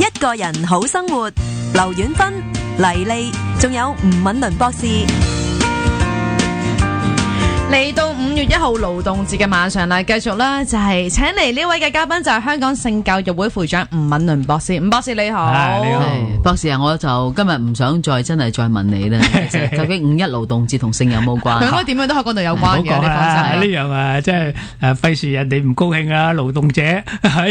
一個人好生活，劉婉芬、黎莉，仲有吳敏倫博士。嚟到5月1號勞動節嘅晚上啦，繼續啦，就係請嚟呢位嘅嘉賓就係香港性教育會會長吳敏倫博士。吳博士你好。你好，博士啊，我就今日唔想再問你啦。究竟5·1勞動節同性有冇關？佢應該點樣都喺嗰度有關嘅。唔好講啦，呢樣啊，即係費事人哋唔高興啊！勞動者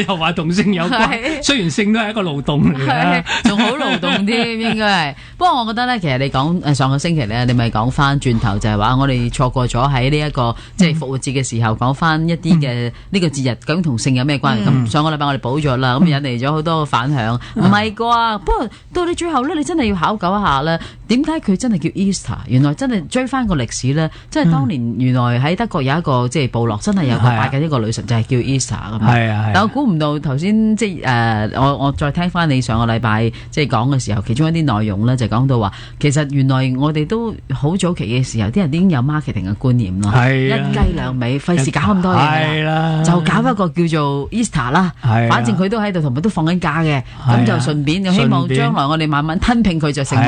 又話同性有關，雖然性都係一個勞動嚟嘅，仲好勞動添，應該係。不過我覺得咧，其實你講上個星期咧，你咪講翻轉頭就係話我哋錯過咗喺呢一個即係復活節嘅時候講翻一啲嘅呢個節日究竟同性有咩關係？咁上個禮拜我哋補咗啦，咁引嚟咗好多反響。唔係啩？不過到你最後咧，你真係要考究一下咧，點解佢真係叫 Easter？原來真係追翻個歷史咧，即係當年原來喺德國有一個即係部落真係有個拜嘅一個女神就係叫 Easter 咁樣。係啊，但我估唔到頭先即係我再聽翻你上個禮拜即係講嘅時候，其中一啲內容咧就講到話，其實原來我哋都好早期嘅時候，啲人已經有 marketing 嘅觀念咯。一雞兩味，費事搞咁多嘢啦，就搞一個叫做 Easter 啦。反正佢都喺度，同埋都放緊假嘅，咁就順便希望將來我哋慢慢吞併佢，就成為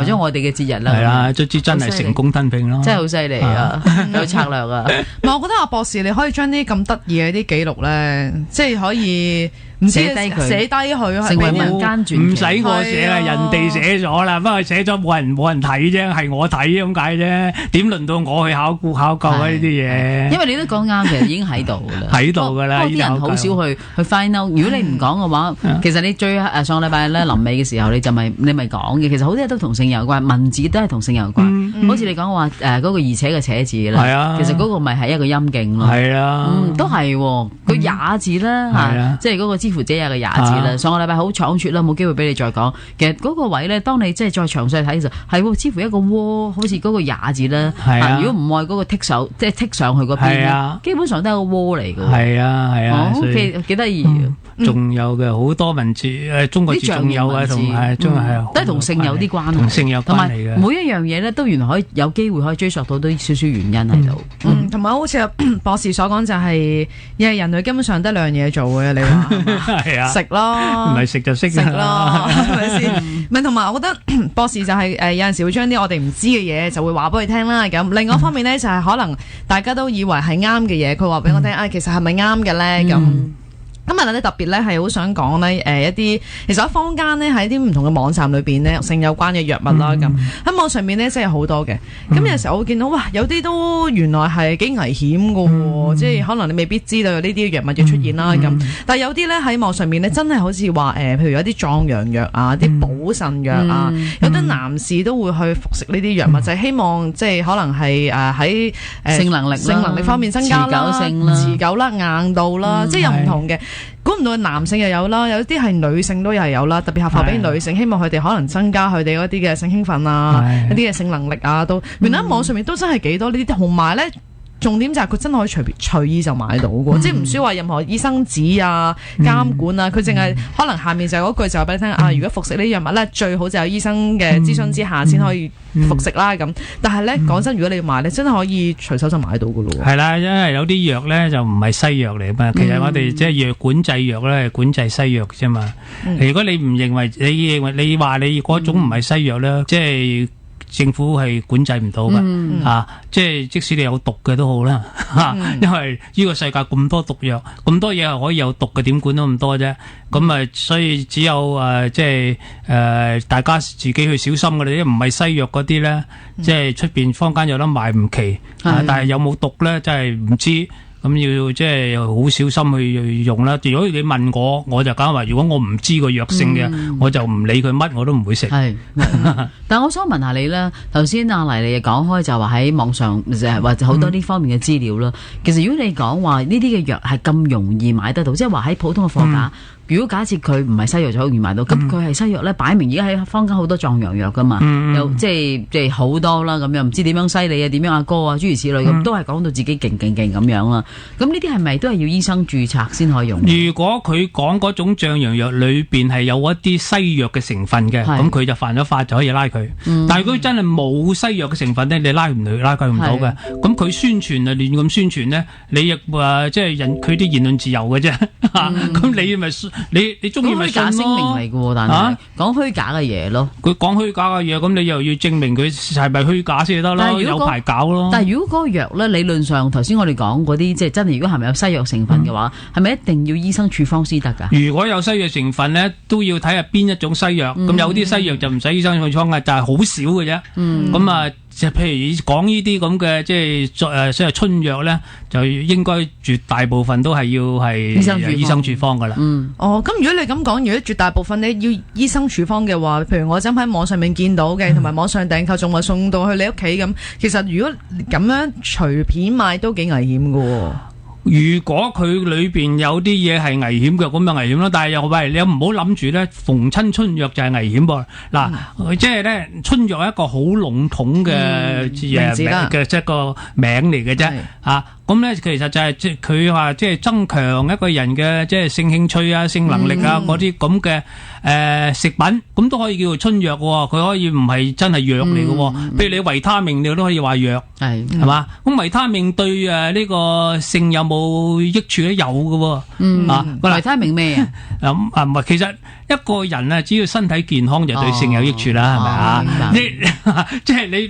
咗我哋嘅節日啦。係啦，卒之真係成功吞併咯，真係好犀利啊！有策略啊！唔係，我覺得阿博士你可以將啲咁得意嘅啲記錄咧，即係可以。寫低佢，成為民間傳奇。唔使我寫啦，人哋寫咗啦。不過寫咗冇人睇啫，係我睇咁解啫。點輪到我去考究呢啲嘢？因為你都講啱嘅，已經喺度噶啦。喺度噶啦，啲人好少去 find out。如果你唔講嘅話，其實你上個禮拜咧臨尾嘅時候，你咪講嘅。其實好多嘢都同性有關，文字都係同性有關。好似你講話嗰個而且嘅且字啦，係啊，其實嗰個咪係一個陰莖咯。係啊，都係個也字啦嚇，即係嗰個乎者有個也字啦，上個禮拜好倉促啦，冇機會俾你再講。其實嗰個位咧，當你即係再詳細睇嘅時候，係似乎一個窩，好似嗰個也字啦。如果唔愛嗰個剔手，即係剔上去嗰邊，基本上都係個窩嚟嘅。係啊係啊，幾得意。仲有嘅好多文字，中國字仲有啊，同都係同性有啲關係，同性有關係嘅。每一樣嘢咧，都原來可以有機會可以追溯到啲少少原因喺度。同埋好似博士所講，就係因為人類根本上得兩樣嘢做嘅，你話係啊，食咯，唔係食就識食咯，係咪先？唔係，同埋我覺得博士就係有陣時會將啲我哋唔知嘅嘢就會話俾佢聽啦。咁另外一方面咧，就係可能大家都以為係啱嘅嘢，佢話俾我聽其實係咪啱嘅咧？咁。今日咧特別咧係好想講咧一啲，其實喺坊間咧喺啲唔同嘅網站裏邊咧，性有關嘅藥物啦，咁喺網上面咧真係好多嘅。咁有時候我會見到哇，有啲都原來係幾危險㗎，即係可能你未必知道有呢啲藥物嘅出現啦。咁但係有啲咧喺網上面咧真係好似話譬如有啲壯陽藥啊、啲補腎藥啊，有啲男士都會去服食呢啲藥物，就係希望即係可能係喺性能力方面增加啦、持久啦、硬度啦，即係有唔同嘅。估唔到男性又有啦，有啲係女性都有啦，特別合發俾女性，希望佢哋可能增加佢哋嗰啲嘅性興奮啊，一啲嘅性能力啊，都原來喺網上面都真係幾多呢啲，同埋咧。重點就係佢真係可以隨意就買到嘅，即係唔需要話任何醫生紙啊、監管啊，佢淨係可能下面就嗰句就話俾你聽啊，如果服食呢啲藥物咧，最好就有醫生嘅諮詢之下先可以服食啦咁。但係咧講真，如果你要買咧，真係可以隨手就買到嘅咯。係啦，因為有啲藥咧就唔係西藥嚟嘛，其實我哋即係藥管制藥咧，管制西藥啫嘛。如果你唔認為，你話你嗰種唔係西藥咧，即係。政府係管制唔到㗎，即係即使你有毒嘅都好啦，因為呢個世界咁多毒藥，咁多嘢係可以有毒嘅，點管到咁多啫？咁所以只有即係大家自己去小心㗎啦，啲唔係西藥嗰啲咧，即係出邊坊間有得賣唔奇，但係有冇毒咧，真係唔知。咁要即係好小心去用啦。如果你問我，我就講話，如果我唔知個藥性嘅，我就唔理佢乜，我都唔會食。係，但我想問下你啦，頭先阿黎你講開就話喺網上或者好多呢方面嘅資料啦。其實如果你講話呢啲嘅藥係咁容易買得到，即係話喺普通嘅貨架。如果假設佢唔係西藥就好易買到，咁佢係西藥咧，擺明而家喺坊間好多壯陽藥噶嘛，又即係好多啦，咁樣唔知點樣犀利啊，點樣阿哥啊，諸如此類咁，都係講到自己勁咁樣啦。咁呢啲係咪都係要醫生註冊先可以用？如果佢講嗰種壯陽藥裏邊係有一啲西藥嘅成分嘅，咁佢就犯咗法就可以拉佢。但係如果真係冇西藥嘅成分咧，你拉佢唔到嘅。咁佢宣傳啊，亂咁宣傳咧，你亦話即係佢啲言論自由嘅啫。咁你咪你中意咪信虛假聲明咯？嚟嘅喎，但係講虛假嘅嘢咯。佢講虛假嘅嘢，咁你又要證明佢係咪虛假先得咯？有排搞咯。但係如果嗰個藥咧，理論上頭先我哋講嗰啲，即係真係如果係咪有西藥成分嘅話，係咪一定要醫生處方先得㗎？如果有西藥成分咧，都要睇下邊一種西藥。咁有啲西藥就唔使醫生處方嘅，就係好少嘅啫。咁啊，就譬如講呢啲咁嘅，即係所謂春藥咧，就應該絕大部分都係要係醫生處方㗎啦。哦，咁如果你咁講，如果絕大部分你要醫生處方嘅話，譬如我就喺網上面見到嘅，同埋網上訂購仲話送到去你屋企咁，其實如果咁樣隨便買都幾危險㗎喎。如果佢裏邊有啲嘢係危險嘅，咁就危險咯。但係又喂，你又唔好諗住咧，逢親春藥就係危險噃。嗱，即係咧，春藥係一個好籠統嘅嘅即係個名嚟嘅啫。啊，咁咧其實就係即係佢話即係增強一個人嘅即係性興趣啊、性能力啊嗰啲咁嘅食品，咁都可以叫做春藥喎。佢可以唔係真係藥嚟嘅喎。譬如你維他命，你都可以話藥，係嘛？咁維他命對呢個性有冇益處咧？有嘅喎。啊，維他命咩啊？唔係，其實一個人啊，只要身體健康就對性有益處啦，係咪啊？即係你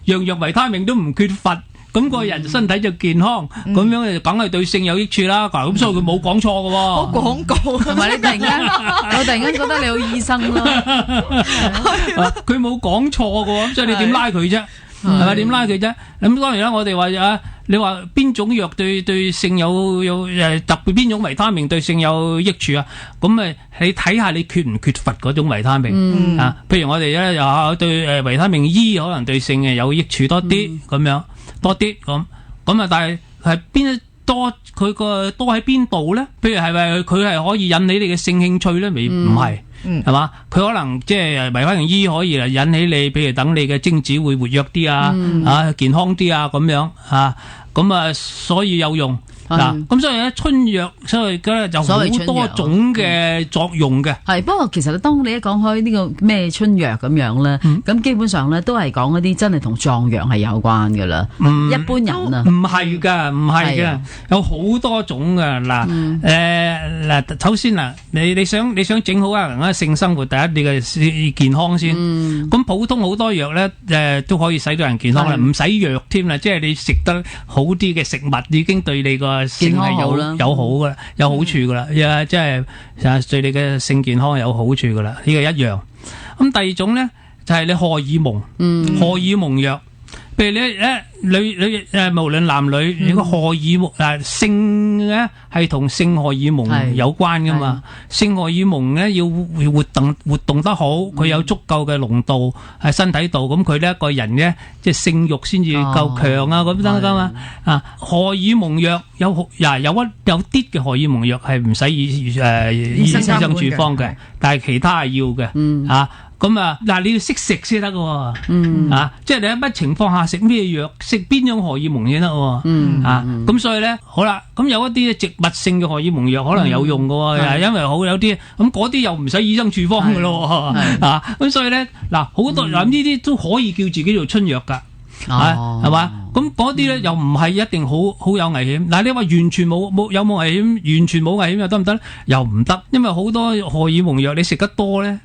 要樣樣維他命都唔缺乏。咁個人身體就健康，咁樣就梗係對性有益處啦。咁所以佢冇講錯嘅喎。好廣告，同埋你突然間，我突然間覺得你好醫生咯。佢冇講錯嘅喎，咁所以你點拉佢啫？係咪點拉佢啫？咁當然啦，我哋話啊，你話邊種藥對性有特別邊種維他命對性有益處啊？咁你睇下你缺唔缺乏嗰種維他命啊？譬如我哋咧又對維他命 E 可能對性有益處多啲咁樣。多啲咁啊，但係邊多佢個多喺邊度咧？譬如係咪佢係可以引起你嘅性興趣咧？未唔係，係嘛？佢可能即係維他命 E 可以引起你，譬如等你嘅精子會活躍啲啊，健康啲啊咁樣啊，咁啊，所以有用。嗱，咁所以咧春藥，所以咧就好多種嘅作用嘅。係，不過其實當你一講開呢個咩春藥咁樣咧，咁基本上咧都係講一啲真係同壯陽係有關㗎啦。一般人啊，唔係㗎，唔係㗎，有好多種㗎。嗱，首先嗱，你想整好一個人嘅性生活，第一你嘅健康先。咁普通好多藥咧，都可以使到人健康啦，唔使藥添啦，即係你食得好啲嘅食物已經對你個性係有好噶啦，有好處噶啦，即係對你嘅性健康有好處噶啦，呢個一樣。咁第二種咧就係你荷爾蒙，荷爾蒙藥，譬如你無論男女，如果荷爾蒙性咧係同性荷爾蒙有關噶嘛，性荷爾蒙咧要活動得好，佢有足夠嘅濃度喺身體度，咁佢呢一個人咧即係性慾先至夠強啊，咁得噶嘛。啊，荷爾蒙藥有啲嘅荷爾蒙藥係唔使醫生處方嘅，但係其他係要嘅，啊。咁啊，嗱，你要識食先得嘅，即係你喺乜情況下食咩藥，食邊種荷爾蒙先得，咁所以咧，好啦，咁有一啲植物性嘅荷爾蒙藥可能有用嘅，因為好有啲，咁嗰啲又唔使醫生處方嘅咯，咁所以咧，嗱，好多呢啲都可以叫自己做春藥噶，係嘛？咁嗰啲咧又唔係一定好有危險。嗱，你話完全有冇危險？完全冇危險又得唔得？又唔得，因為好多荷爾蒙藥你食得多咧，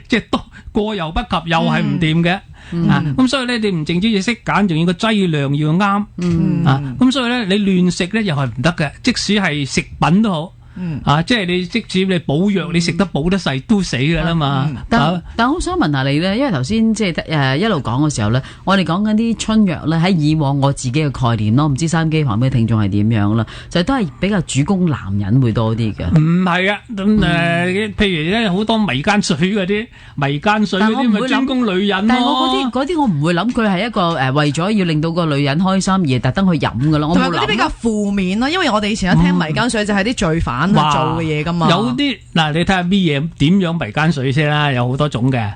即係多過猶不及，又係唔掂嘅。咁所以咧，你唔淨止要識揀，仲要個劑量要啱。咁所以咧，你亂食咧又係唔得嘅，即使係食品都好。即係你即使你補藥，你食得補得細都死噶啦嘛。但我想問下你咧，因為頭先即係一路講嘅時候咧，我哋講緊啲春藥咧，喺以往我自己嘅概念咯，唔知收音機旁邊嘅聽眾係點樣啦，就都係比較主攻男人會多啲嘅。唔係啊，咁譬如咧好多迷姦水嗰啲，迷姦水嗰啲咪專攻女人咯。但係我嗰啲我唔會諗佢係一個為咗要令到個女人開心而特登去飲噶咯。同埋嗰啲比較負面咯，因為我哋以前一聽迷姦水就係啲罪犯做嘅嘢噶嘛。有啲嗱，你睇下咩嘢點樣迷姦水先啦，有好多種嘅，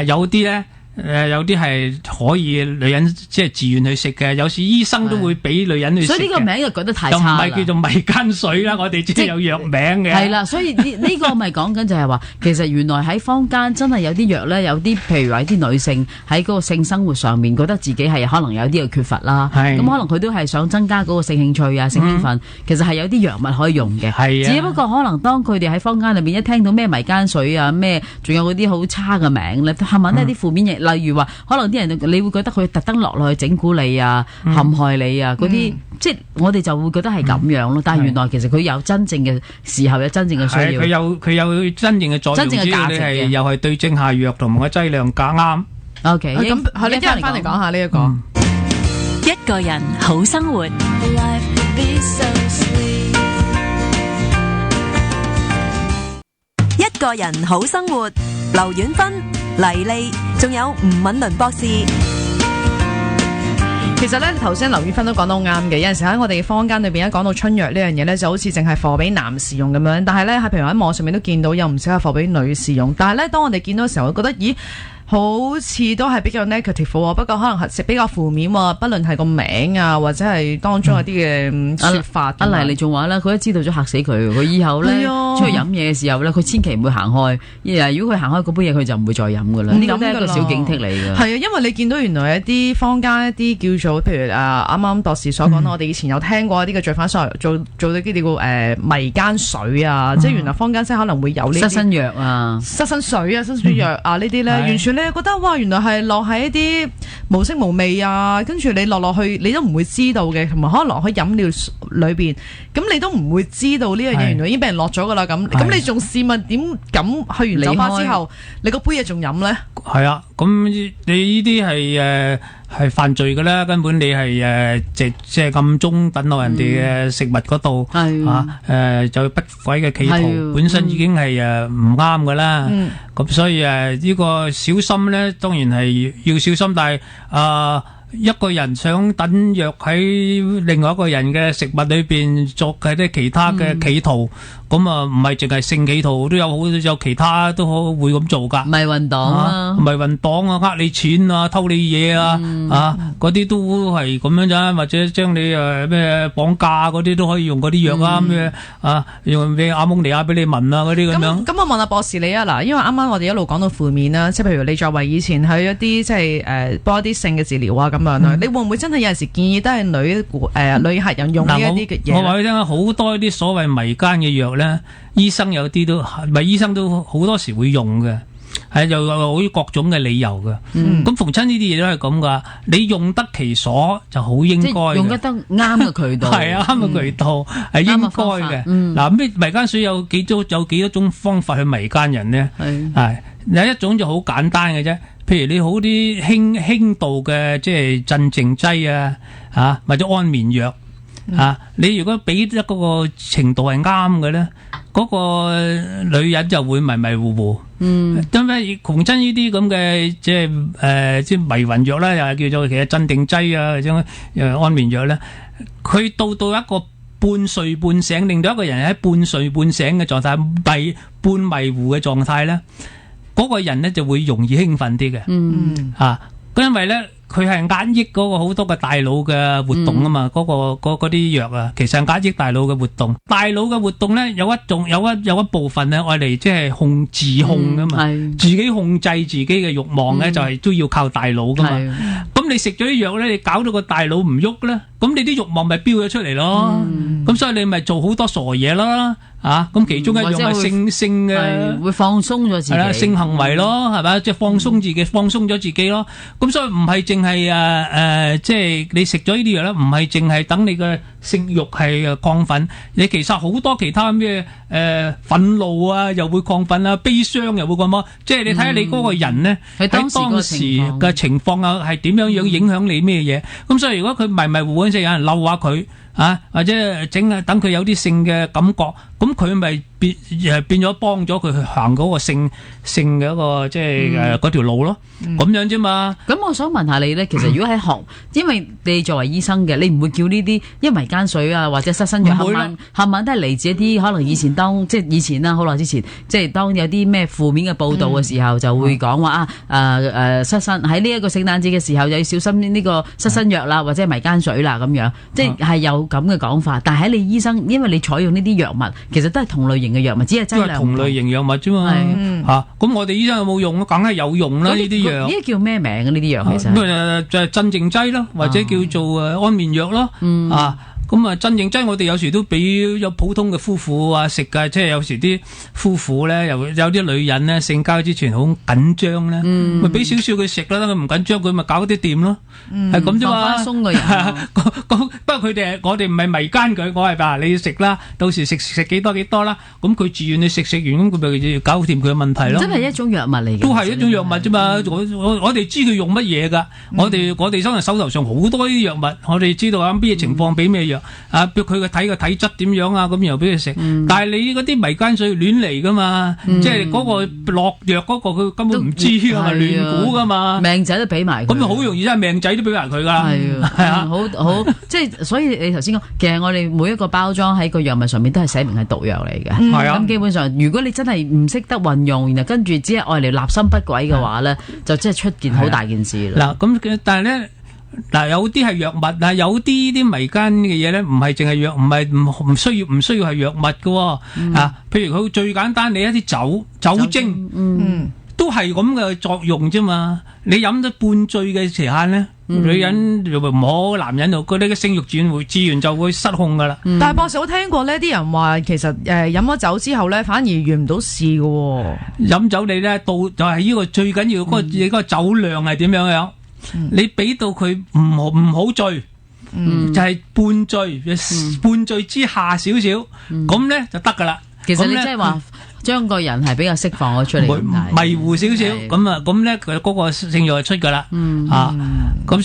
有啲咧有啲係可以女人即係自願去食嘅，有時醫生都會俾女人去食嘅。所以呢個名就覺得太就唔差啦。係叫做迷奸水啦，我哋即係有藥名嘅。係啦，所以呢個咪講緊就係話，其實原來喺坊間真係有啲藥咧，有啲譬如話啲女性喺嗰個性生活上面覺得自己係可能有啲嘅缺乏啦，咁可能佢都係想增加嗰個性興趣啊、性興奮，其實係有啲藥物可以用嘅。係啊，只不過可能當佢哋喺坊間裏面一聽到咩迷奸水啊、咩，仲有嗰啲好差嘅名咧，係咪呢啲負面嘢？例如話，可能啲人你會覺得佢特登落去整蠱你啊、陷害你啊嗰啲，即係我哋就會覺得係咁樣咯。但係原來其實佢有真正嘅時候，有真正嘅需要。佢有真正嘅作用，真正嘅價值嘅，又係對症下藥同埋個劑量夾啱。OK，咁係你一陣翻嚟講下呢一個。一個人好生活，一個人好生活。劉婉芬、黎莉，仲有吳敏倫博士。其實咧，頭先劉宇芬都講得好啱嘅。有陣時喺我哋坊間裏邊，一講到春藥呢樣嘢咧，就好似淨係貨俾男士用咁樣。但係咧，喺譬如喺網上面都見到有唔少係貨俾女士用。但係咧，當我哋見到嘅時候，我覺得咦？好似都係比較 negative 喎，不過可能係比較負面喎，不論係個名啊，或者係當中有啲嘅説法。阿黎你仲話啦，佢一知道咗嚇死佢，佢以後咧出去飲嘢嘅時候咧，佢千祈唔會行開。如果佢行開嗰杯嘢，佢就唔會再飲噶啦。呢個都係一個小警惕嚟嘅。係啊，因為你見到原來一啲坊間一啲叫做譬如啱啱博士所講我哋以前有聽過一啲嘅罪犯所做到啲叫迷奸水啊，即係原來坊間即係可能會有呢啲濕身藥啊、濕身水啊、濕身藥啊呢啲咧，完全你覺得哇，原來係落喺一啲無色無味啊，跟住你落去你都唔會知道嘅，同埋可能落喺飲料裏邊，咁你都唔會知道呢樣嘢原來已經俾人落咗噶啦，咁你仲試問點咁去完酒吧之後，你嗰杯嘢仲飲咧？係啊，咁你呢啲係犯罪噶啦，根本你係即係暗中等落人哋嘅食物嗰度就不軌嘅企圖，本身已經係唔啱噶啦。咁所以呢個小心咧，當然係要小心，但係一個人想等藥喺另外一個人嘅食物裏邊作嘅啲其他嘅企圖，咁唔係淨係性企圖，都有其他都會咁做噶。迷魂黨啊，迷魂黨啊，呃你錢啊，偷你嘢啊，嗰啲都係咁樣咋，或者將你咩綁架嗰啲都可以用嗰啲藥啊，咩用咩阿蒙尼亞俾你聞啊嗰啲咁樣。咁我問下博士你啊，嗱，因為啱啱我哋一路講到負面啦，即係譬如你作為以前去一啲即係幫一啲性嘅治療啊咁樣啦，你會唔會真係有陣時建議都係女客人用呢一啲嘅嘢？我話你聽下，好多啲所謂迷奸嘅藥咧，醫生有啲都唔係醫生都好多時會用嘅，係又有好各種嘅理由嘅。咁逢親呢啲嘢都係咁噶，你用得其所就好應該嘅，用得啱嘅渠道係啊，啱嘅渠道係應該嘅。嗱，咩迷奸水有幾多種方法去迷奸人呢？係有一種就好簡單嘅啫。譬如你好啲輕度嘅即係鎮靜劑啊，或者安眠藥你如果俾一個程度係啱嘅咧，嗰個女人就會迷迷糊糊。因為窮親呢啲咁嘅即係迷魂藥啦，又係叫做其實鎮定劑啊，或者安眠藥咧，佢到一個半睡半醒，令到一個人喺半睡半醒嘅狀態，半迷糊嘅狀態咧。嗰個人咧就會容易興奮啲嘅，因為咧佢係壓抑嗰個好多嘅大腦嘅活動啊嘛，嗰啲藥啊，其實係壓抑大腦嘅活動。大腦嘅活動咧有一部分咧愛嚟即係自控噶嘛，自己控制自己嘅慾望咧就係都要靠大腦噶嘛。咁你食咗啲藥咧，你搞到個大腦唔喐咧，咁你啲慾望咪飆咗出嚟咯。咁所以你咪做好多傻嘢啦。咁其中一樣係性嘅會放鬆咗自己，係啦，性行為咯，係咪？即係放鬆自己，放鬆咗自己咯。咁所以唔係淨係即係你食咗呢啲藥咧，唔係淨係等你嘅性慾係亢奮，你其實好多其他咩憤怒啊，又會亢奮啊，悲傷又會咁啊。即係你睇下你嗰個人咧喺當時嘅情況啊，係點樣影響你咩嘢？咁所以如果佢迷迷糊糊，即係有人嬲下佢。或者等佢有啲性嘅感覺，咁佢咪變咗幫咗佢去行嗰個性嘅一個即係嗰條路咯，咁樣啫嘛。咁我想問下你咧，其實如果喺因為你作為醫生嘅，你唔會叫呢啲因為迷姦水啊或者失身藥冚唪都係嚟自一啲可能以前即係以前啦，好耐之前，即係當有啲咩負面嘅報道嘅時候，就會講話失身喺呢一個聖誕節嘅時候，就要小心呢個失身藥啦，或者係迷姦水啦咁樣，即係有咁嘅講法。但係喺你醫生，因為你採用呢啲藥物，其實都係同類型嘅藥物，只係劑量同類型藥物啫嘛。咁我哋醫生有冇用？梗係有用啦，呢啲藥。呢啲叫咩名嘅呢啲藥？其實就係鎮靜劑咯，或者叫做安眠藥咯。咁鎮靜劑我哋有時都俾有普通嘅夫婦啊食㗎，即係有時啲夫婦咧，有啲女人咧性交之前好緊張咧，咪俾少少佢食啦，佢唔緊張佢咪搞啲掂咯，係咁啫嘛。放鬆個人。不過我哋唔係迷姦佢，我係話你要食啦，到時食幾多啦，咁佢自願你食完咁佢咪搞掂佢嘅問題咯。真係一種藥物嚟嘅。都係一種藥物啫嘛，我哋知佢用乜嘢㗎，我哋手頭上好多啲藥物，我哋知道啊咩情況俾咩藥。佢個體質點樣啊？咁然後俾佢食，但係你嗰啲迷姦水亂嚟噶嘛，即係嗰個落藥嗰個佢根本唔知噶嘛，亂估噶嘛，命仔都俾埋佢，咁就好容易真係命仔都俾埋佢噶。係啊，好即係所以你頭先講，其實我哋每一個包裝喺個藥物上面都係寫明係毒藥嚟嘅。係啊，咁基本上如果你真係唔識得運用，然後跟住只係愛嚟立心不軌嘅話咧，就真係出件好大件事啦。嗱咁但係咧。有啲係藥物啊，有啲迷姦嘅嘢咧，唔係淨係藥，唔需要係藥物嘅。譬如佢最簡單，你一啲酒精，都係咁嘅作用啫嘛。你飲得半醉嘅時間咧，女人又唔好，男人就嗰啲嘅性慾自然就會失控噶啦。但係博士，我聽過呢啲人話其實飲咗酒之後咧，反而遇唔到事嘅。飲酒你咧到就係呢個最緊要嗰個酒量係點樣樣？你俾到佢唔好醉，就係半醉，半醉之下少少，咁咧就得噶啦。其實你即係話將個人係比較釋放咗出嚟，迷糊少少，咁咧佢嗰個性慾就出噶啦。咁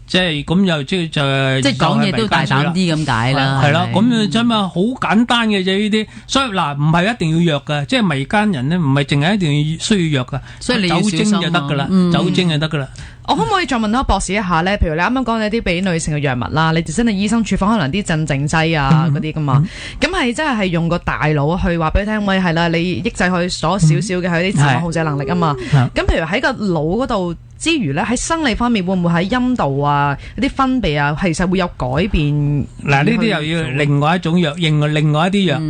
即係咁又即係講嘢都大膽啲咁解啦。係啦，咁樣啫嘛，好簡單嘅啫呢啲。所以嗱，唔係一定要藥噶，即係迷姦人咧，唔係淨係一定要需要藥噶，所以你要酒精就得噶啦，酒精就得噶啦。我可唔可以再問多博士一下咧？譬如你啱啱講嘅啲俾女性嘅藥物啦，你哋真係醫生處方可能啲鎮靜劑啊嗰啲噶嘛？咁係真係用個大腦去話俾你聽，喂係啦，你抑制佢所少少嘅佢啲自我控制能力啊嘛。咁譬如喺個腦嗰度之餘咧，喺生理方面會唔會喺陰道啊、一啲分泌啊，其實會有改變？嗱，呢啲又要另外一種藥，另外一啲藥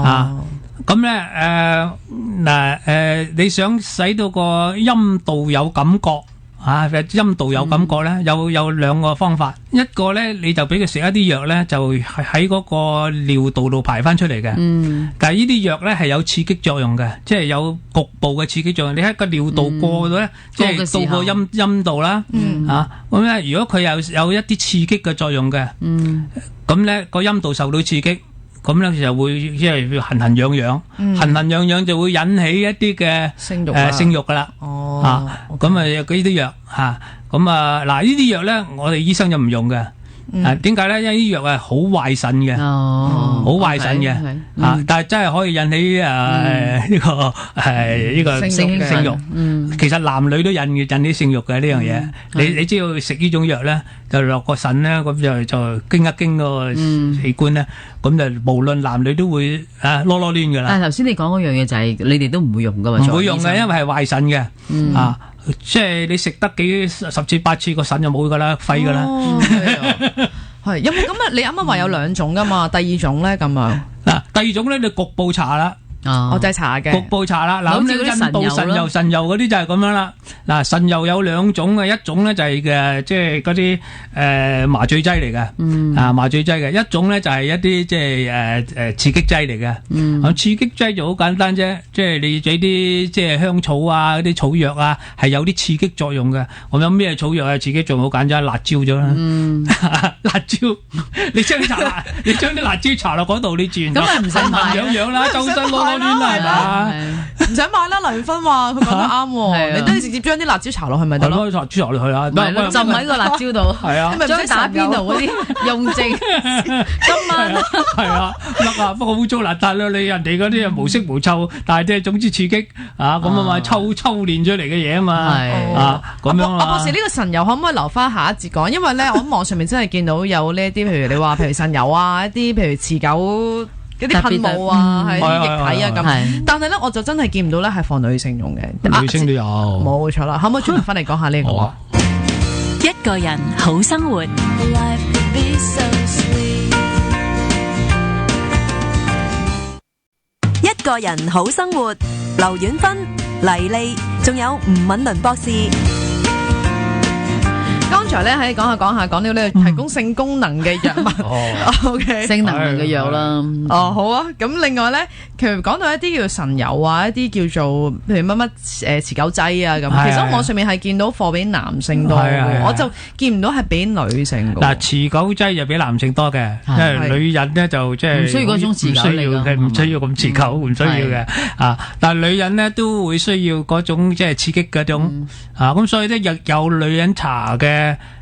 啊。咁咧你想使到個陰道有感覺？陰道有感覺咧，有兩個方法，一個咧你就俾佢食一啲藥咧，就喺嗰個尿道度排翻出嚟嘅。但係呢啲藥咧係有刺激作用嘅，即係有局部嘅刺激作用。你喺個尿道過到咧，即係到個陰道啦。咁咧，如果佢有一啲刺激嘅作用嘅，咁咧個陰道受到刺激。咁咧就會即係痕痕癢癢，痕痕癢癢就會引起一啲嘅性慾噶啦。咁呢啲藥咁嗱呢啲藥咧，我哋醫生就唔用嘅。點解咧？因為呢啲藥係好壞腎嘅，好壞腎嘅。但係真係可以引起呢個性慾。其實男女都引起性慾嘅呢樣嘢。你知道食呢種藥咧，就落個腎咧，咁就經一經個器官咧，咁就無論男女都會囉囉攣噶啦。但係頭先你講嗰樣嘢就係你哋都唔會用噶嘛？唔會用嘅，因為係壞腎嘅。即係你食得十次八次個腎就冇噶啦，廢噶啦。係有冇咁啊？你啱啱話有兩種噶嘛？第二種咧咁啊？第二種咧，你局部搽啦。我就係搽嘅。局部搽啦。嗱，咁你印度神油嗰啲就係咁樣啦。嗱，神油有兩種嘅，一種咧就係即係嗰啲麻醉劑嚟嘅。麻醉劑嘅，一種咧就係一啲即係刺激劑嚟嘅。刺激劑就好簡單啫，即係你俾啲即係香草啊、嗰啲草藥啊，係有啲刺激作用嘅。我有咩草藥啊？刺激作用好簡單，辣椒咗啦。辣椒，你將啲辣椒搽落嗰度，你自然就痕痕癢癢啦，周身攞初戀啦，係嘛？唔使買啦，黎芬話佢講得啱喎，你都要直接將啲辣椒搽落去咪得咯，搽豬落去啦，浸喺個辣椒度，係啊，將打邊爐嗰啲用剩，今晚係啊，得啊，不過污糟邋遢啦，你人哋嗰啲啊無色無臭，但係即係總之刺激啊，咁啊嘛，抽煉出嚟嘅嘢啊嘛，啊咁樣啊。博士呢個神油可唔可以留翻下一節講？因為咧，我喺網上面真係見到有呢一啲，譬如你話，譬如神油啊，一啲譬如持久嗰啲噴霧啊，係啲液體啊咁。但係咧，我就真係見唔到咧係放女性用嘅，女性都有。冇錯啦，可唔可以轉頭翻嚟講下呢個啊？一個人好生活。一個人好生活，劉婉芬、黎莉，仲有吳敏倫博士。剛才咧喺講下講到呢個提供性功能嘅藥物，OK，性能量嘅藥啦。好啊。咁另外咧，其實講到一啲叫神油啊，一啲叫做譬如乜乜持久劑啊咁。其實我網上面係見到貨俾男性多嘅，我就見唔到係俾女性嘅。嗱，持久劑就俾男性多嘅，因為女人咧就即係唔需要嗰種持久嚟嘅，唔需要咁持久，唔需要嘅啊。但係女人咧都會需要嗰種即係刺激嗰種啊。咁所以咧有女人搽嘅。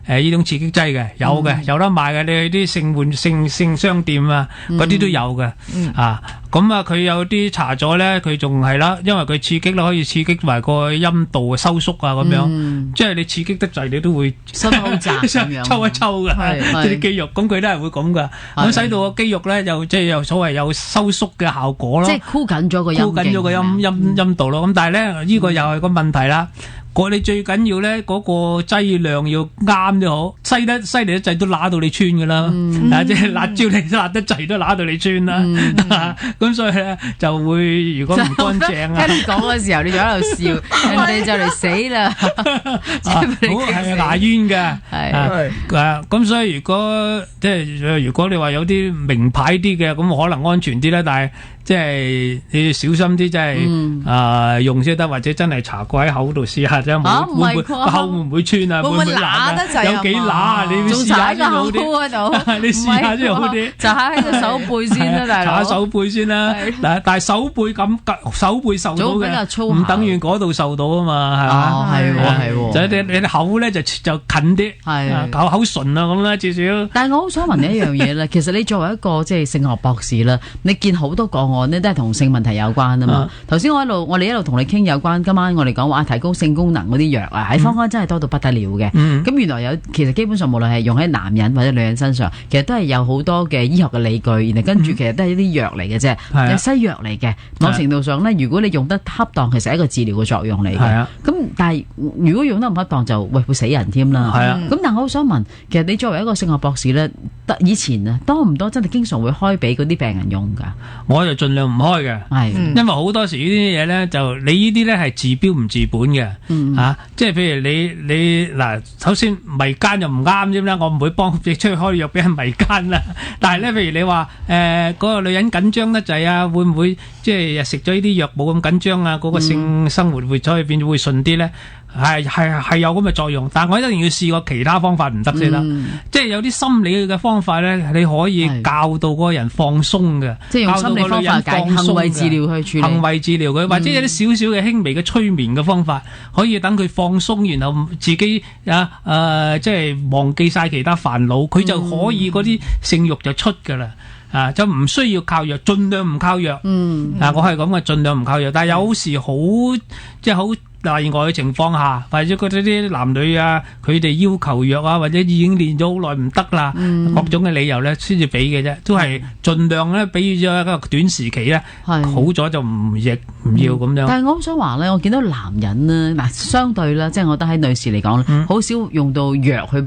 呢種刺激劑嘅有得賣嘅，你去啲性商店啊，嗰啲都有嘅啊。咁啊，佢有啲搽咗咧，佢仲係啦，因為佢刺激啦，可以刺激埋個陰道收縮啊，咁樣，即係你刺激得滯，你都會收好窄咁樣，抽一抽噶啲肌肉，咁佢都係會咁噶，咁使到個肌肉咧又即係有所謂有收縮嘅效果咯，即係箍緊咗個陰道咯。咁但係咧呢個又係個問題啦。你最緊要咧嗰個劑量要啱就好，犀利得滯都揦到你穿噶啦，即係辣椒你辣得滯都揦到你穿啦。咁所以咧就會如果唔乾淨啊，聽你講嘅時候你就喺度笑，人哋就嚟死啦，好係牙冤嘅，係咁所以如果你話有啲名牌啲嘅，咁可能安全啲啦，但係即係你要小心啲，即係用先得，或者真係搽過喺口度試下。會唔會個口會唔會穿啊？會唔會揦得滯啊？有幾揦啊？你試下先好啲。你試下先好啲。就喺個手背先啦，大佬。搽下手背先啦。但係手背受到嘅，唔等於嗰度受到啊嘛，係嘛？係喎。就你口咧就近啲，係口唇啊咁啦，至少。但係我好想問你一樣嘢啦，其實你作為一個即係性學博士啦，你見好多個案呢都係同性問題有關啊嘛。頭先我哋一路同你傾有關，今晚我哋講話提高性功能嗰啲藥啊，喺坊間真係多到不得了嘅。咁原來其實基本上無論係用喺男人或者女人身上，其實都係有好多嘅醫學嘅理據，然後跟住其實都係一啲藥嚟嘅啫，係西藥嚟嘅。某程度上呢，如果你用得恰當，其實係一個治療嘅作用嚟嘅。咁但係如果用得唔恰當，就會死人添啦。咁但係我好想問，其實你作為一個性學博士呢，以前啊多唔多真係經常會開俾嗰啲病人用㗎？我就盡量唔開嘅，因為好多時呢啲嘢呢，就你呢啲呢係治標唔治本嘅。即係譬如你嗱，首先迷奸就唔啱啫啦，我唔會幫你出去開藥俾人迷奸啦。但係咧，譬如你話嗰個女人緊張得滯啊，會唔會即係食咗呢啲藥冇咁緊張啊？嗰個性生活會再變會順啲咧？係有咁嘅作用，但係我一定要試過其他方法唔得先得。即係有啲心理嘅方法咧，你可以教到嗰個人放鬆嘅，即係用心理方法解行為治療去處理行為治療佢，或者有啲少少嘅輕微嘅催眠嘅方法，可以等佢放鬆，然後自己即係忘記晒其他煩惱，佢就可以嗰啲性慾就出㗎啦。就唔需要靠藥，盡量唔靠藥。我係咁嘅，盡量唔靠藥。但係有時好即係好例外嘅情況下，或者覺得啲男女啊，佢哋要求藥啊，或者已經練咗好耐唔得啦，各種嘅理由咧，先至俾嘅啫，都係盡量咧，俾咗一個短時期咧，好咗就唔要咁樣。但係我好想話咧，我見到男人呢，嗱相對啦，即係我覺得喺女士嚟講好少用到藥去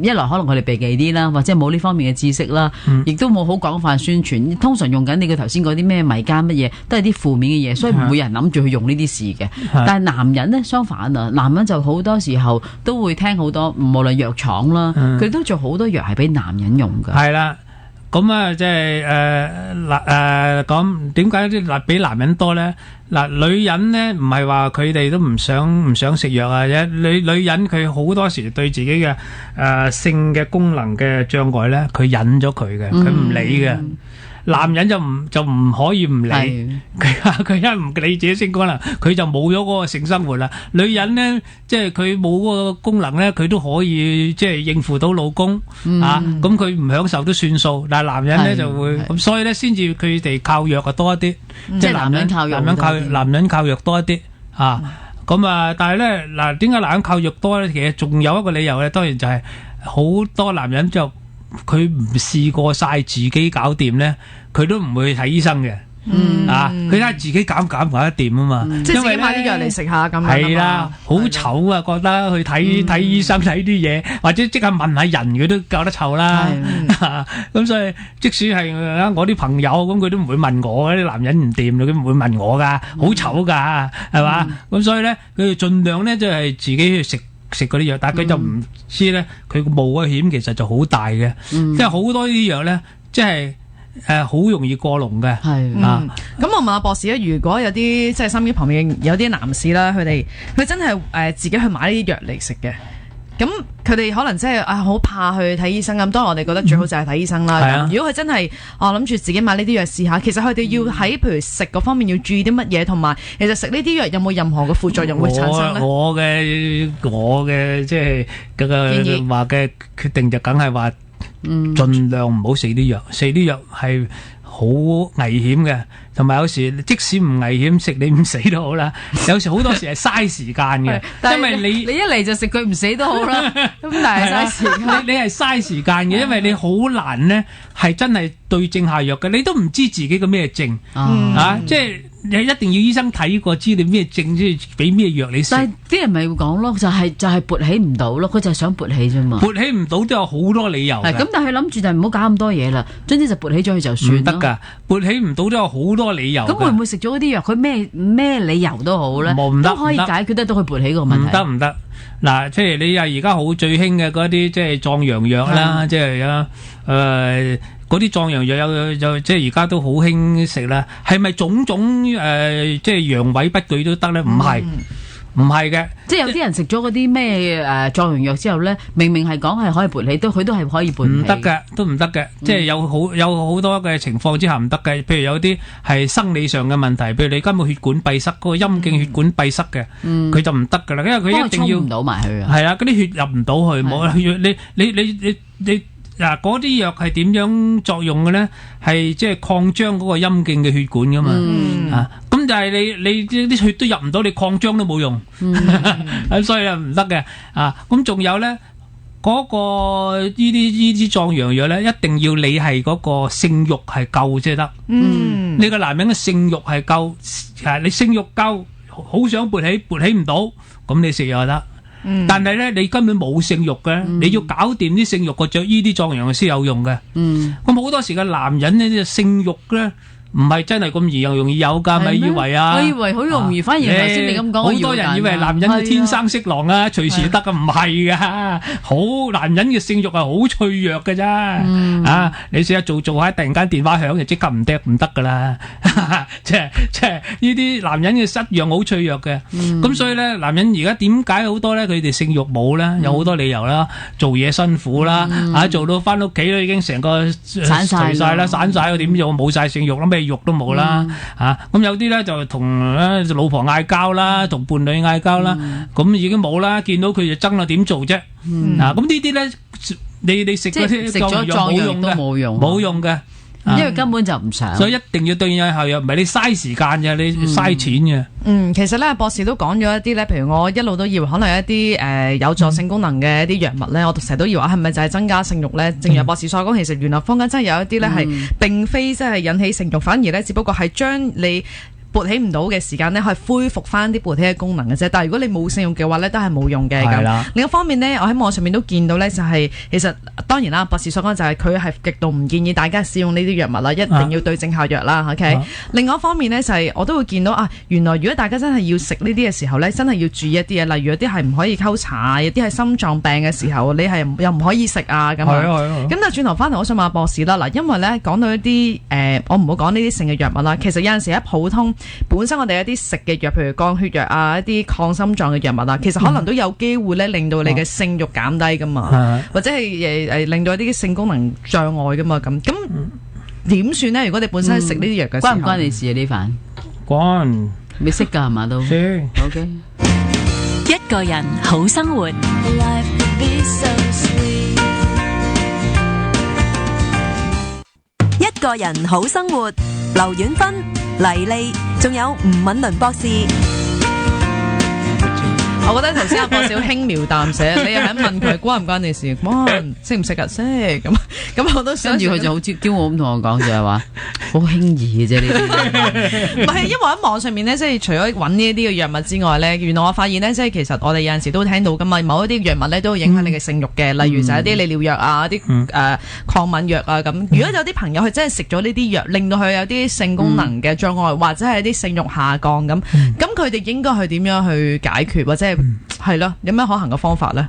一來可能佢哋避忌啲啦，或者冇呢方面嘅知識啦，亦都冇好廣泛宣傳。通常用緊你嘅頭先嗰啲咩迷奸乜嘢，都係啲負面嘅嘢，所以唔會有人諗住去用呢啲事嘅。但係男人呢，相反啊，男人就好多時候都會聽好多，無論藥廠啦，佢都做好多藥係俾男人用㗎。係啦，咁啊，即係講點解啲俾男人多咧？嗱，女人咧唔係話佢哋都唔想食藥啊，女人佢好多時對自己嘅性嘅功能嘅障礙咧，佢忍咗佢嘅，佢唔理嘅。男人就唔可以唔理。係佢一唔理自己性功能，佢就冇咗嗰個性生活啦。女人咧，即係佢冇嗰個功能咧，佢都可以即係應付到老公啊。咁佢唔享受都算數，但係男人咧係就會係咁，所以咧先至佢哋靠藥啊多一啲，即係男人靠藥多啲男人靠藥多一啲啊。咁啊，但係咧嗱，點解男人靠藥多咧？其實仲有一個理由咧，當然就係好多男人就佢唔試過晒自己搞掂咧，佢都唔會睇醫生嘅。啊，佢睇下自己搞得掂啊嘛，即係自己因為買啲藥嚟食下咁樣啊嘛。係啦，好醜啊，覺得去睇醫生睇啲嘢，或者即刻問下人佢都覺得臭啦。咁所以即使係我啲朋友咁，佢都唔會問我，啲男人唔掂佢唔會問我噶，好醜噶，係嘛？咁所以咧，佢哋盡量咧，即係自己去食嗰啲藥，但係佢就唔知咧，佢個冒嘅險其實就好大嘅，即係好多呢啲藥咧，即係好容易過籠嘅。係啊，咁我問下博士咧，如果有啲即係身邊旁邊有啲男士啦，佢真係自己去買呢啲藥嚟食嘅，咁佢哋可能真係好怕去睇醫生咁。當然我哋覺得最好就係睇醫生啦。咁如果佢真係諗住自己買呢啲藥試下，其實佢哋要喺譬如食嗰方面要注意啲乜嘢，同埋其實食呢啲藥有冇任何嘅副作用會產生咧？我嘅即係嗰個話嘅決定就梗係話，盡量唔好食啲藥，食啲藥係好危險嘅，同埋有時即使唔危險，食你唔死都好啦。有時好多時係嘥時間嘅，因為你一嚟就食佢唔死都好啦，咁但係嘥時間。你係嘥時間嘅，因為你好難咧係真係對症下藥嘅，你都唔知自己個咩症即係。你一定要醫生睇過，知你咩症，即係俾咩藥你食。但係啲人咪會講咯，就係勃起唔到咯，佢就係想勃起啫嘛。勃起唔到都有好多理由嘅。咁，但係佢諗住就唔好搞咁多嘢啦，總之就勃起咗佢就算咯。唔得㗎，勃起唔到都有好多理由。咁會唔會食咗嗰啲藥？佢咩理由都好咧，都可以解決得到佢勃起個問題。唔得。嗱，即係你而家好最興嘅嗰啲即係壯陽藥啦，即係嗰啲壯陽藥有即係而家都好興食啦。係咪種即係陽痿不舉都得咧？唔係嘅。即係有啲人食咗嗰啲咩壯陽藥之後咧，明明係講係可以勃起，佢都係可以勃起。唔得嘅，都唔得嘅。即係有好多嘅情況之下唔得嘅。譬如有啲係生理上嘅問題，譬如你根本血管閉塞，嗰個陰莖血管閉塞嘅，佢就唔得㗎啦。因為佢一定要衝唔到埋去啊。係啊，嗰啲血入唔到去，冇你嗱，嗰啲藥係點樣作用嘅咧？係即係擴張嗰個陰莖嘅血管噶嘛。咁但係你啲血都入唔到，你擴張都冇用。咁所以啊唔得嘅。咁仲有咧，嗰個呢啲壯陽藥咧，一定要你係嗰個性慾係夠先得。你個男人嘅性慾係夠，你性慾夠，好想勃起唔到，咁你食藥就得。但係咧，你根本冇性慾嘅，你要搞掂啲性慾個着呢啲壯陽藥先有用嘅。咁好多時嘅男人呢，性慾咧唔係真係咁容易有噶，咪以為啊？我以為好容易，反而頭先你咁講，好多人以為男人天生色狼啊，隨時得噶，唔係噶。好男人嘅性慾係好脆弱嘅啫。你試下做下，突然間電話響就即刻唔得噶啦。即係呢啲男人嘅質量好脆弱嘅。咁所以咧，男人而家點解好多咧？佢哋性慾冇咧，有好多理由啦。做嘢辛苦啦，做到翻屋企都已經成個散晒啦，散晒，點做冇晒性慾啦，咩肉都冇啦。咁有啲咧就同老婆嗌交啦，同伴侶嗌交啦，咁已經冇啦。見到佢就憎啦，點做啫？咁呢啲咧，你食嗰啲壯陽藥都冇用嘅。因為根本就唔想，所以一定要對症下藥，唔係你嘥時間嘅，你嘥錢嘅。其實咧，博士都講咗一啲咧，譬如我一路都以為可能有一啲有助性功能嘅一啲藥物咧，我成日都以為係咪就係增加性慾咧？正如博士所講，其實原來坊間真係有一啲咧係並非真係引起性慾，反而咧只不過係將你勃起唔到嘅時間呢，係恢復翻啲勃起嘅功能嘅啫。但係如果你冇性慾嘅話呢，都係冇用嘅。咁另一方面呢，我喺網上面都見到呢，就係其實當然啦，博士所講就係佢係極度唔建議大家使用呢啲藥物啦，一定要對症下藥啦。OK。另外一方面呢，就係我都會見到原來如果大家真係要食呢啲嘅時候呢，真係要注意一啲嘢，例如有啲係唔可以溝茶，有啲係心臟病嘅時候，你係又唔可以食啊咁樣。咁但係轉頭翻嚟，我想問下博士啦，嗱，因為呢講到一啲我唔好講呢啲性嘅藥物啦，其實有陣時喺普通本身我哋一啲食嘅藥，譬如降血藥啊，一啲抗心臟嘅藥物啊，其實可能都有機會咧令到你嘅性慾減低噶嘛，或者係令到一啲性功能障礙噶嘛咁。點算咧？如果你本身食呢啲藥嘅時候，關唔關你事啊？呢飯關你識㗎係嘛都識。 OK。一個人好生活， Life could be so sweet. 一個人好生活。劉婉芬、黎莉，仲有吳敏倫博士。我覺得頭先阿博士好輕描淡寫，你又係問佢關唔關你事？關識唔識啊？識咁我都想跟住佢就好驕傲咁同我講就係話好輕易嘅啫呢啲。唔係，因為喺網上面咧，即係除咗揾呢一啲嘅藥物之外咧，原來我發現咧，即係其實我哋有陣時都聽到噶嘛，某一啲藥物咧都會影響你嘅性慾嘅，例如就係一啲利尿藥啊、一啲抗敏藥啊咁。如果有啲朋友佢真係食咗呢啲藥，令到佢有啲性功能嘅障礙，或者係啲性慾下降咁，咁佢哋應該去點樣去解決，或者係咯，有咩可行嘅方法咧？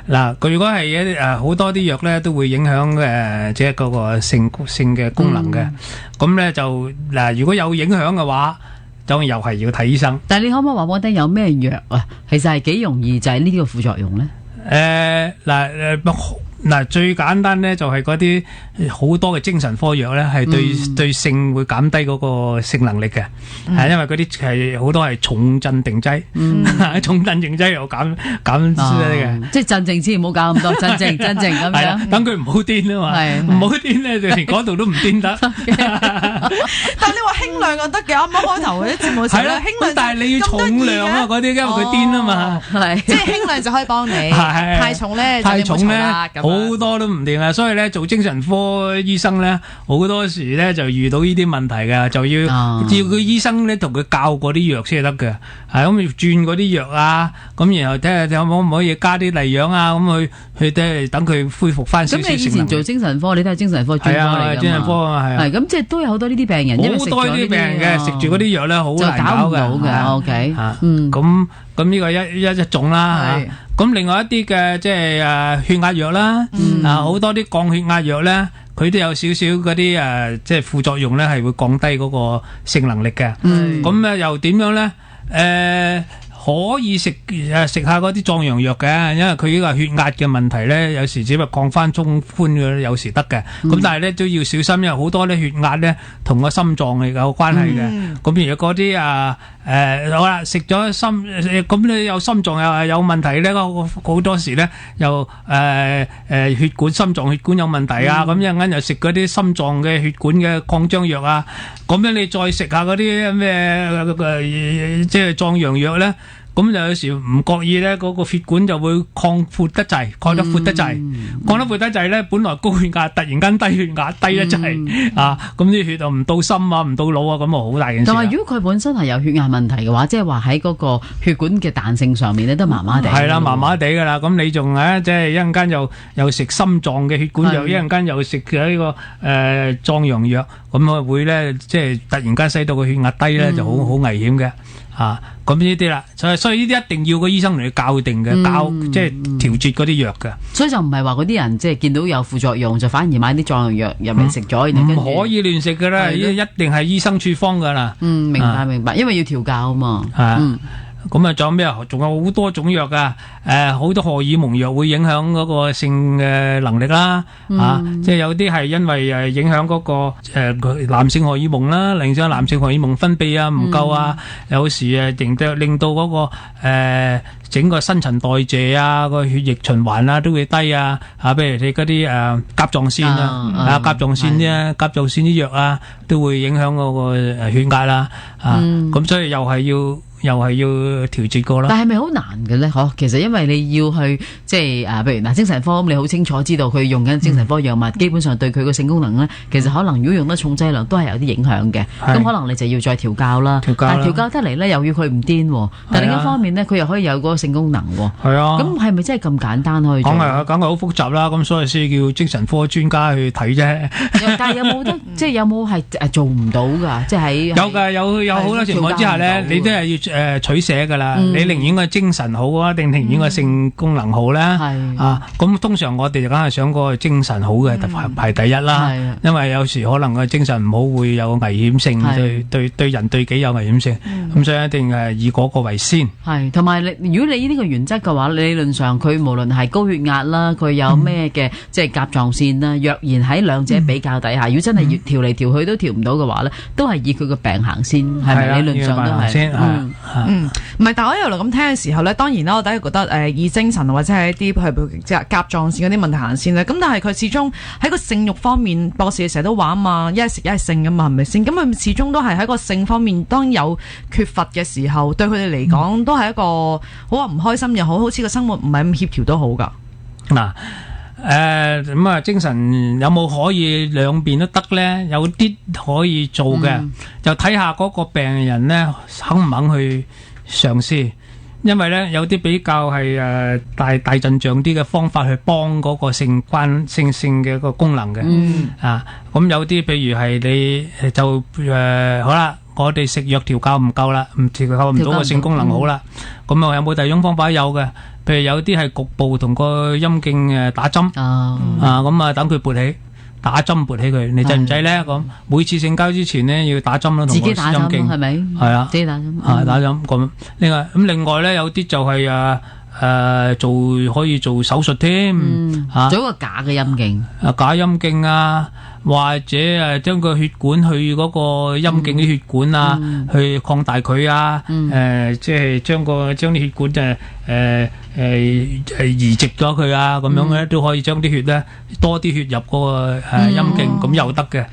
嗱，佢如果係一啲好多啲藥咧，都會影響即係嗰個性嘅功能嘅。咁咧就嗱，如果有影響嘅話，就又係要睇醫生。但係你可唔可以話俾我聽有咩藥啊？其實係幾容易就係呢啲嘅副作用咧？嗱，最簡單咧就係嗰啲好多嘅精神科藥咧，係對性會減低嗰個性能力嘅，係因為嗰啲係好多係重鎮定劑，重鎮定劑又減嘅，即係鎮靜先，唔好搞咁多，鎮靜咁樣，等佢唔好癲啊嘛，唔好癲咧就連嗰度都唔癲得。但係你話輕量就得嘅，啱啱開頭嗰啲節目時咧，輕量但係你要重量啊嗰啲，因為佢癲啊嘛，即係輕量就可以幫你，太重咧就你冇錯啦咁。好多都唔掂啊，所以咧做精神科醫生咧，好多時咧就遇到呢啲問題嘅，就要佢醫生咧同佢教嗰啲藥先係得嘅，係咁轉嗰啲藥啊，咁然後睇下可唔可以加啲例樣啊，咁去等佢恢復翻少少性能。咁你以前做精神科，你都係精神科專科嚟㗎嘛？精神科啊，係咁即係都有好多呢啲病人，好多呢啲病人嘅，食住嗰啲藥咧好難搞嘅。OK，咁呢個一種啦。咁另外一啲嘅即係血壓藥啦，好多啲降血壓藥咧，佢都有少少嗰啲即係副作用咧，係會降低嗰個性能力嘅。咁又點樣咧？可以食下嗰啲壯陽藥嘅，因為佢呢個血壓嘅問題咧，有時只不過降翻中寬嘅，有時得嘅。咁但係咧都要小心，因為好多咧血壓咧同個心臟係有關係嘅。咁如果嗰啲好啦，食咗咁你有心臟又有問題咧，好多時咧又血管心臟血管有問題啊，咁一陣間又食嗰啲心臟嘅血管嘅擴張藥啊，咁樣你再食下嗰啲咩即係壯陽藥咧。咁就有時唔覺意咧，嗰個血管就會擴得滯，擴得闊得滯，擴得闊得滯咧，本來高血壓突然間低血壓低得滯啊，咁啲血就唔到心啊，唔到腦啊，咁啊好大件事。但係如果佢本身係有血壓問題嘅話，即係話喺嗰個血管嘅彈性上面咧都麻麻地。係啦，麻麻地噶啦，咁你仲即係一陣間又食心臟嘅血管藥，一陣間又食呢個壯陽藥，咁啊會咧即係突然間使到個血壓低咧，就好危險嘅。咁呢啲啦，所以呢啲一定要個醫生嚟校定嘅，即係調節嗰啲藥嘅。所以就唔係話嗰啲人即係見到有副作用就反而買啲壯陽藥入嚟食咗，唔可以亂食噶啦，一定係醫生處方噶啦。明白，因為要調教啊嘛。咁啊，仲有咩啊？仲有好多種藥噶，好多荷爾蒙藥會影響嗰個性嘅能力啦，即係有啲係因為影響嗰個男性荷爾蒙啦，令到男性荷爾蒙分泌啊唔夠啊，有時令到嗰個整個新陳代謝啊，個血液循環啊都會低啊，譬如你嗰啲甲狀腺啊，甲狀腺啲藥啊，都會影響嗰個血壓啦，咁所以又係要調節過啦。但係咪好難嘅咧？其實因為你要去即係譬如精神科咁，你好清楚知道佢用緊精神科藥物，基本上對佢個性功能咧，其實可能如果用得重劑量都係有啲影響嘅。咁可能你就要再調教啦。但係調教得嚟咧，又要佢唔癲，但另一方面咧，佢又可以有嗰個性功能。係啊。咁係咪真係咁簡單可以做？講係好複雜啦。咁所以先叫精神科專家去睇啫。但係有冇得即係有冇係做唔到㗎？即係喺有㗎，有好多情況之下咧，你都係取捨噶啦。你寧願個精神好啊，定寧願個性功能好咧？係啊，咁通常我哋就梗係想個精神好嘅排第一啦。係啊因為有時可能個精神唔好會有危險性，係對人對己有危險性。咁所以一定係以嗰個為先。係，同埋如果你呢個原則嘅話，理論上佢無論係高血壓啦，佢有咩嘅即係甲狀腺啦，若然喺兩者比較底下，如果真係調嚟調去都調唔到嘅話咧，都係以佢個病行先，係咪？係啊理論上都係。以個病行先唔係，但我一路咁聽嘅時候咧，當然啦，我第一覺得以精神或者係一啲譬如甲狀腺嗰啲問題行先咧。咁但係佢始終喺個性慾方面，博士成日都話啊嘛，一係食一係性噶嘛，係咪先？咁佢始終都係喺個性方面，當有缺乏嘅時候，對佢哋嚟講都係一個好唔開心又好，好似個生活唔係咁協調都好噶。嗱，咁啊，精神有冇可以兩邊都得咧？有啲可以做嘅，就睇下嗰個病人咧肯唔肯去嘗試。因為咧有啲比較係大陣仗啲嘅方法去幫嗰個性嘅一個功能嘅。咁有啲譬如係你就好啦，我哋食藥調教唔夠啦，調教唔到個性功能好啦。咁啊有冇第二種方法？有嘅，譬如有啲係局部同個陰莖打針。咁啊等佢勃起。打針勃起佢，你制唔制咧？咁每次性交之前呢，要打針啦，同個陰莖係咪？係啊，自己打針。打針咁。另外咧，有啲就係可以做手術添。做一個假嘅陰莖。假陰莖啊，或者將個血管去嗰個陰莖啲血管啊，去擴大佢啊。即係將啲血管移植咗佢啊，咁樣咧都可以將啲血咧多啲血入嗰個陰莖，咁又得嘅。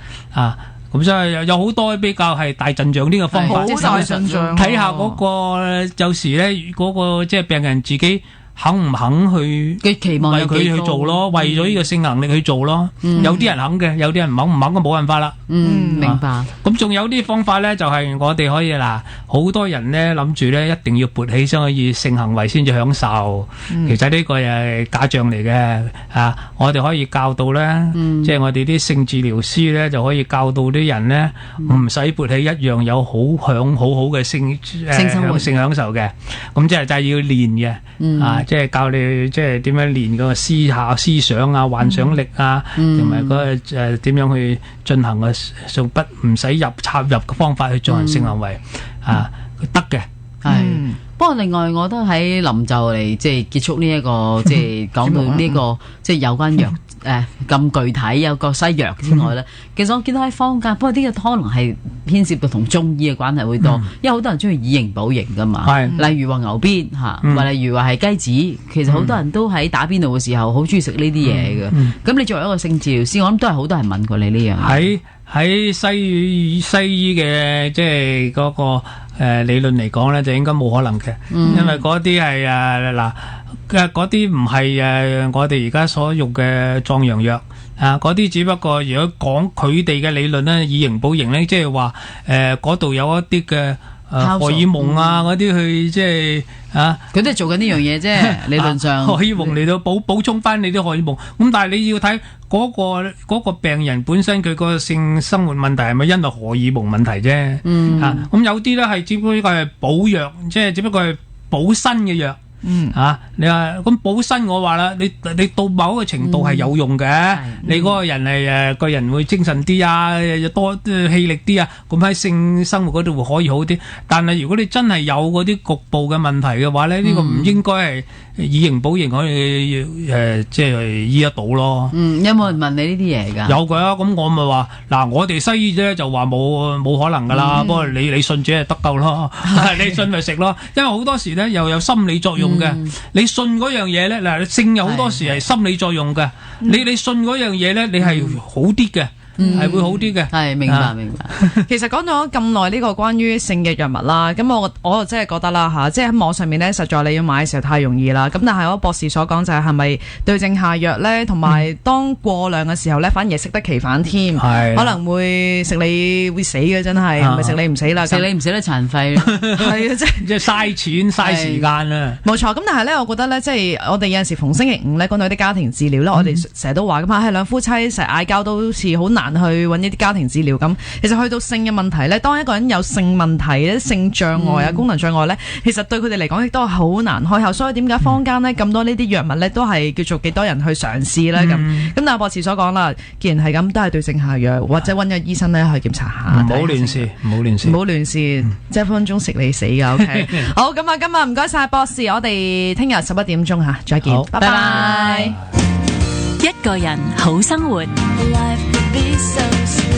咁所以有好多比較係大陣仗呢個方法，好大陣仗。睇下嗰個有時咧嗰個即係病人自己肯唔肯去佢期望為佢去做咯，為咗呢個性能力去做咯。有啲人肯嘅，有啲人唔肯咁冇辦法啦。明白。咁仲有啲方法咧，就係我哋可以好多人咧諗住咧一定要勃起先可以性行為先至享受。其實呢個係假象嚟嘅。我哋可以教到咧，即係我哋啲性治療師咧就可以教到啲人咧唔使勃起一樣有好好嘅性享受嘅。咁即係要練嘅。即係教你即係點樣練個思想啊、幻想力啊，同埋嗰個點樣去進行個唔使插入嘅方法去進行性行為得嘅。不過另外，我都喺臨就嚟即係結束呢一個即係講到呢個即係有關藥咁具體有個西藥之外咧，其實我見到喺坊間，不過呢個可能係牽涉到同中醫嘅關係會多，因為好多人中意以形補形噶嘛。例如話牛鞭或例如話係雞子，其實好多人都喺打邊爐嘅時候好中意食呢啲嘢嘅。咁你作為一個性治療師，我諗都係好多人問過你呢樣。喺西醫嘅即係嗰個理論嚟講咧，就應該冇可能嘅，因為嗰啲係嗰啲唔係我哋而家所用嘅壯陽藥嗰啲只不過如果講佢哋嘅理論咧，以形補形咧，即係話嗰度有一啲嘅荷爾蒙嗰啲去即係佢都係做緊呢樣嘢啫，理論上荷爾蒙嚟到補充翻你啲荷爾蒙。咁但係你要睇嗰個病人本身佢個性生活問題係咪因為荷爾蒙問題啫？咁有啲咧係只不過係補藥，即係只不過係補身嘅藥。你話咁補身，我話啦，你到某一個程度係有用嘅。你嗰個人係個人會精神啲啊，多氣力啲啊，咁喺性生活嗰度會可以好啲。但係如果你真係有嗰啲局部嘅問題嘅話咧，呢個唔應該係以形補形可以即係醫得到咯。有冇人問你呢啲嘢㗎？有㗎，咁我咪話我哋西醫咧就話冇可能㗎啦。不過你信者就得夠咯，你信咪食咯。因為好多時咧又有心理作用嘅。你信嗰樣嘢咧，性有好多時係心理作用嘅。你信嗰樣嘢咧，你係好啲嘅。係會好啲嘅。係明白明白。其實講咗咁耐呢個關於性嘅藥物啦，咁我真係覺得啦嚇，即係喺網上面咧，實在你要買嘅時候太容易啦。咁但係我博士所講就係咪對症下藥咧，同埋當過量嘅時候咧，反而適得其反添，可能會食你會死嘅，真係唔係食你唔死啦，食你唔死得殘廢啦，係啊，即係嘥錢嘥時間啊！冇錯。咁但係咧，我覺得咧，即係我哋有陣時逢星期五咧講到啲家庭治療咧，我哋成日都話㗎嘛，係兩夫妻成日嗌交都好似好難難去揾一啲家庭治療咁。其實去到性嘅問題咧，當一個人有性問題咧、性障礙啊、功能障礙咧，其實對佢哋嚟講亦都係好難開口。所以點解坊間咧咁多呢啲藥物咧都係叫做幾多人去嘗試咧咁？咁但係博士所講啦，既然係咁，都係對症下藥，或者揾個醫生咧去檢查下。唔好亂試，唔好亂試，唔好亂試，即係分分鐘食你死噶。OK， 好，咁啊，今日唔該晒博士，我哋聽日11點鐘吓，再見，好拜拜。一個人好生活。Life could be so sweet.